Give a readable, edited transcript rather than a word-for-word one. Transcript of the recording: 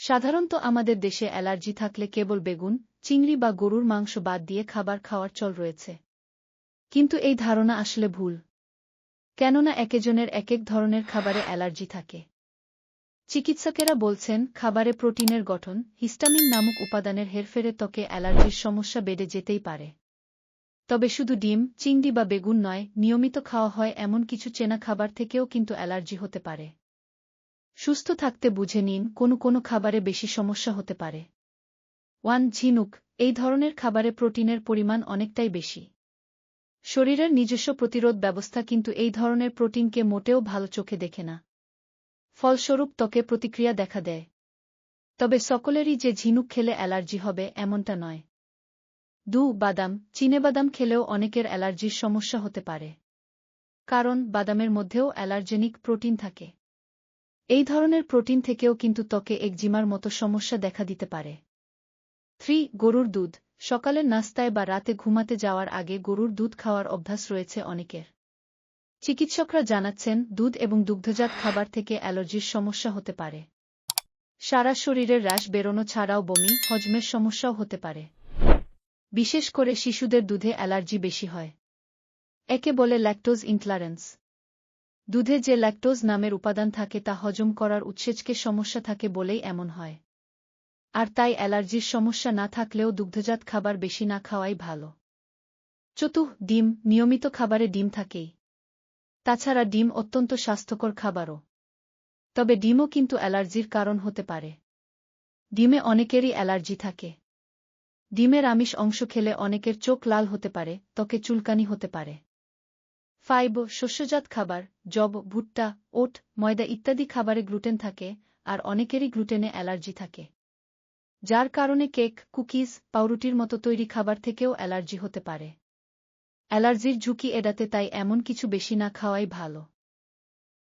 সাধারণত আমাদের দেশে অ্যালার্জি থাকলে কেবল বেগুন, চিংড়ি বা গরুর মাংস বাদ দিয়ে খাবার খাওয়ার চল রয়েছে। কিন্তু এই ধারণা আসলে ভুল। কেননা একেকজনের একেক ধরনের খাবারে অ্যালার্জি থাকে। চিকিৎসকেরা বলছেন, খাবারে প্রোটিনের গঠন, হিস্টামিন নামক উপাদানের হেরফেরে ত্বকে অ্যালার্জির সমস্যা বেড়ে যেতেই পারে। তবে শুধু ডিম, চিংড়ি বা বেগুন নয়, নিয়মিত খাওয়া হয় এমন কিছু চেনা খাবার থেকেও কিন্তু অ্যালার্জি হতে পারে। সুস্থ থাকতে বুঝে নিন কোনো খাবারে বেশি সমস্যা হতে পারে। 1. ঝিনুক। এই ধরনের খাবারে প্রোটিনের পরিমাণ অনেকটাই বেশি। শরীরের নিজস্ব প্রতিরোধ ব্যবস্থা কিন্তু এই ধরনের প্রোটিনকে মোটেও ভালো চোখে দেখে না। ফলস্বরূপ ত্বকে প্রতিক্রিয়া দেখা দেয়। তবে সকলেরই যে ঝিনুক খেলে অ্যালার্জি হবে এমনটা নয়। 2. বাদাম। চিনেবাদাম খেলেও অনেকের অ্যালার্জির সমস্যা হতে পারে। কারণ বাদামের মধ্যেও অ্যালার্জেনিক প্রোটিন থাকে। এই ধরনের প্রোটিন থেকেও কিন্তু ত্বকে একজিমার মতো সমস্যা দেখা দিতে পারে। 3. গরুর দুধ। সকালের নাস্তায় বা রাতে ঘুমাতে যাওয়ার আগে গরুর দুধ খাওয়ার অভ্যাস রয়েছে অনেকের। চিকিৎসকরা জানাচ্ছেন, দুধ এবং দুগ্ধজাত খাবার থেকে অ্যালার্জির সমস্যা হতে পারে। সারা শরীরের রাশ বেরোনো ছাড়াও বমি, হজমের সমস্যাও হতে পারে। বিশেষ করে শিশুদের দুধে অ্যালার্জি বেশি হয়। একে বলে ল্যাকটোজ ইনটলারেন্স। দুধে যে ল্যাকটোজ নামের উপাদান থাকে তা হজম করার উৎসেচকে সমস্যা থাকে বলেই এমন হয়। আর তাই অ্যালার্জির সমস্যা না থাকলেও দুগ্ধজাত খাবার বেশি না খাওয়াই ভালো। 4. ডিম। নিয়মিত খাবারে ডিম থাকেই। তাছাড়া ডিম অত্যন্ত স্বাস্থ্যকর খাবারও। তবে ডিমও কিন্তু অ্যালার্জির কারণ হতে পারে। ডিমে অনেকেরই অ্যালার্জি থাকে। ডিমের আমিষ অংশ খেলে অনেকের চোখ লাল হতে পারে, ত্বকে চুলকানি হতে পারে। 5. শস্যজাত খাবার। যব, ভুট্টা, ওট, ময়দা ইত্যাদি খাবারে গ্লুটেন থাকে, আর অনেকেরই গ্লুটেনে অ্যালার্জি থাকে। যার কারণে কেক, কুকিজ, পাউরুটির মতো তৈরি খাবার থেকেও অ্যালার্জি হতে পারে। অ্যালার্জির ঝুঁকি এড়াতে তাই এমন কিছু বেশি না খাওয়াই ভালো।